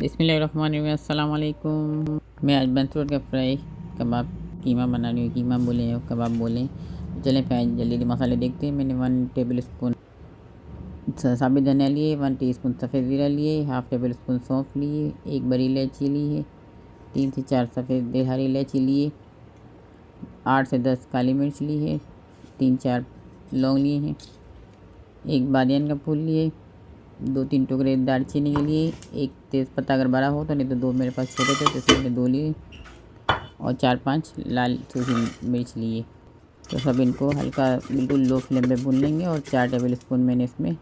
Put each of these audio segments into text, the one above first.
बिस्मिल्लाहिर्रहमानिर्रहीम, अस्सलाम वालेकुम। मैं आज बंसरोड का फ्राई कबाब कीमा बना रही हूँ। कीमा बोले या कबाब बोलें, चलें फिर जल्दी जल्दी मसाले देखते हैं। मैंने 1 टेबल स्पून साबित धनिया लिए, 1 टीस्पून सफ़ेद ज़ीरा लिए, हाफ़ टेबल स्पून सौंफ लिए, 1 बड़ी इलायची ली है, 3 से 4 सफ़ेद हरी इलायची लिए, 8 से 10 काली मिर्च ली है, 3-4 लौंग लिए हैं, 1 बादियान का फूल लिए, 2-3 टुकड़े दालचीनी के लिए, 1 तेज़पत्ता अगर बड़ा हो तो, नहीं तो 2 मेरे पास छोटे थे तो इसलिए मैंने 2 लिए, और 4-5 लाल सूखी मिर्च लिए। तो सब इनको हल्का बिल्कुल लो फ्लेम पे भून लेंगे। और 4 टेबल स्पून मैंने इसमें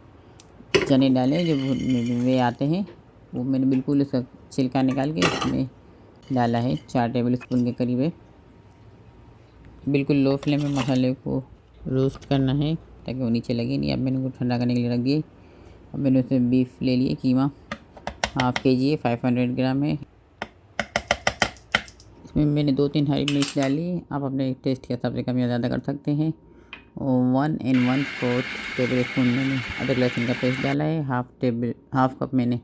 चने डाले जो वे आते हैं, वो मैंने बिल्कुल उसका छिलका निकाल के इसमें डाला है। 4 टेबल स्पून के करीब है। बिल्कुल लो फ्लेम में मसाले को रोस्ट करना है ताकि वो नीचे लगे नहीं। अब मैंने उनको ठंडा करने के लिए रख दिए। अब मैंने उसमें बीफ ले लिए, कीमा हाफ़ केजी है, 500 ग्राम है। इसमें मैंने 2-3 हरी मिर्च डाली। आप अपने टेस्ट के हिसाब से कम या ज़्यादा कर सकते हैं। और 1 1/4 टेबल स्पून मैंने अदरक लहसुन का पेस्ट डाला है। हाफ़ कप मैंने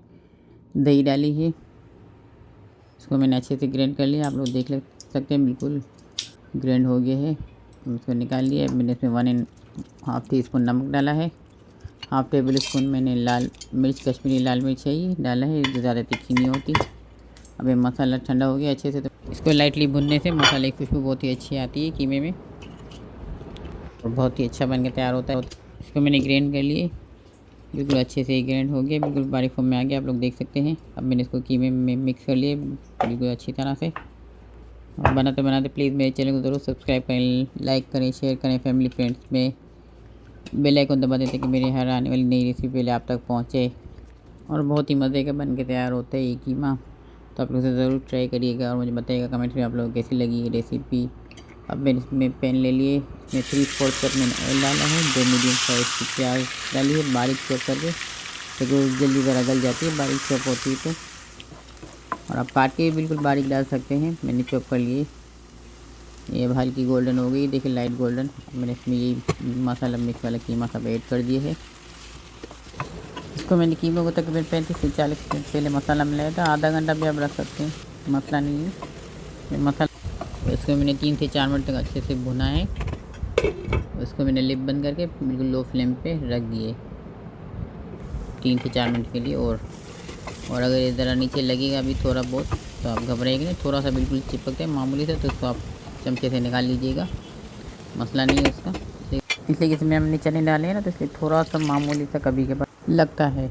दही डाली है। इसको मैंने अच्छे से ग्राइंड कर लिया। आप लोग देख सकते हैं बिल्कुल ग्राइंड हो गया है। इसको निकाल लिया। मैंने इसमें 1.5 टीस्पून नमक डाला है। हाफ़ टेबल स्पून मैंने लाल मिर्च, कश्मीरी लाल मिर्च है ये डाला है, जो ज़्यादा तीखी नहीं होती। अब ये मसाला ठंडा हो गया अच्छे से, तो इसको लाइटली भुनने से मसाले की खुशबू बहुत ही अच्छी आती है कीमे में, और बहुत ही अच्छा बन के तैयार होता है। इसको मैंने ग्राइंड कर लिए, बिल्कुल अच्छे से ग्राइंड हो गया, बिल्कुल बारीक फॉर्म में आ गया, आप लोग देख सकते हैं। अब मैंने इसको कीमे में मिक्स कर लिए बिल्कुल अच्छी तरह से। और बनाते प्लीज़ मेरे चैनल को ज़रूर सब्सक्राइब करें, लाइक करें, शेयर करें फैमिली फ्रेंड्स में। बेल आइकन दबा देते कि मेरी हर आने वाली नई रेसिपी पहले आप तक पहुँचे। और बहुत ही मज़े का बन के तैयार होता है ये कीमा। तो आप लोग इसे ज़रूर ट्राई करिएगा और मुझे बताइएगा कमेंट में आप लोगों को कैसी लगी ये रेसिपी। अब मैंने इसमें पैन ले लिए, इसमें 3/4 कप मैंने ऑयल डाला है, 2 मीडियम साइज़ की प्याज डाली है बारीक चॉप करके, तो जल्दी ज़रा गल जाती है बारीक चॉप होती है तो। और आप काट के बिल्कुल बारीक डाल सकते हैं, मैंने चॉप कर लिए। ये अब हल्की गोल्डन हो गई, देखिए लाइट गोल्डन। मैंने इसमें ये मसाला मिक्स वाला कीमा सब ऐड कर दिए है। इसको मैंने कीमे को तकरीबन 35 से 40 मिनट पहले मसाला मिलाया था। आधा घंटा भी आप रख सकते हैं, मसला नहीं है ये मसाला। इसको मैंने 3 से 4 मिनट तक अच्छे से भुना है। इसको मैंने लिप बंद करके बिल्कुल लो फ्लेम पे रख दिए 3 से 4 मिनट के लिए। और अगर ये ज़रा नीचे लगेगा अभी थोड़ा बहुत तो आप घबराइएगा नहीं, थोड़ा सा बिल्कुल चिपकते हैं मामूली से, तो इसको आप चमचे से निकाल लीजिएगा, मसला नहीं है उसका। इसलिए कि इसमें हमने चने डाले हैं ना, तो इसलिए थोड़ा सा मामूली सा कभी कभार लगता है।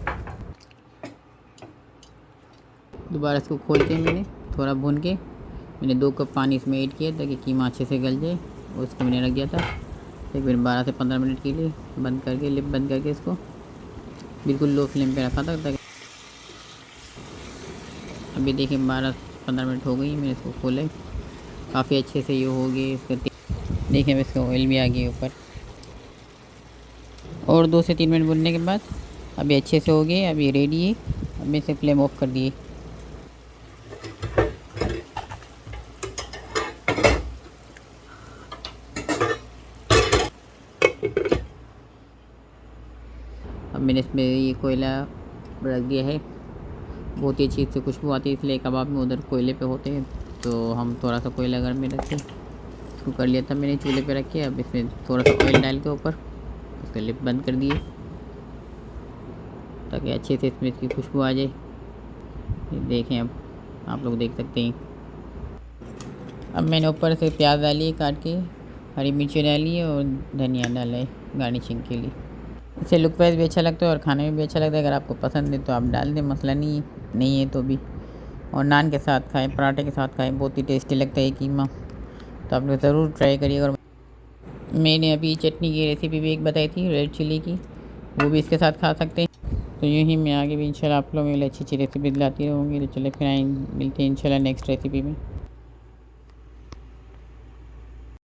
दोबारा इसको खोल के मैंने थोड़ा भून के मैंने 2 कप पानी इसमें ऐड किया ताकि कीमा अच्छे से गल जाए, और इसको मैंने रख दिया था। फिर 12 से 15 मिनट के लिए बंद करके, लिप बंद करके इसको बिल्कुल लो फ्लेम पे रखा था ताकि अभी देखिए 12-15 मिनट हो गई, मैंने इसको खोला, काफ़ी अच्छे से ये हो गए। इसका देखिए इसका ऑयल भी आ गया ऊपर। और 2 से 3 मिनट भुनने के बाद अभी अच्छे से हो गए, अभी रेडी है। अब मैं इसे फ्लेम ऑफ कर दिए। अब मैंने इसमें ये कोयला रख दिया है, बहुत ही अच्छी से खुशबू आती है, इसलिए कबाब में उधर कोयले पे होते हैं तो हम थोड़ा सा कोयला घर में रख के इसको कर लिया था मैंने चूल्हे पे रख के। अब इसमें थोड़ा सा ऑयल डाल के ऊपर इसका लिप बंद कर दिए ताकि अच्छे से इसमें इसकी खुशबू आ जाए। ये देखें, अब आप लोग देख सकते हैं। अब मैंने ऊपर से प्याज डाली है काट के, हरी मिर्ची डाली है और धनिया डाला है गार्निशिंग के लिए। इससे लुक वाइज भी अच्छा लगता है और खाने में भी अच्छा लगता है। अगर आपको पसंद है तो आप डाल दें, मसला नहीं है तो भी। और नान के साथ खाएं, पराठे के साथ खाएं, बहुत ही टेस्टी लगता है कीमा। तो आप लोग ज़रूर ट्राई करिएगा। और मैंने अभी चटनी की रेसिपी भी एक बताई थी रेड चिली की, वो भी इसके साथ खा सकते हैं। तो यूँ ही मैं आगे भी इंशाल्लाह आप लोगों के लिए अच्छी अच्छी रेसिपी दिलाती रहूँगी। तो चले फिर मिलते हैं इंशाल्लाह नेक्स्ट रेसिपी में।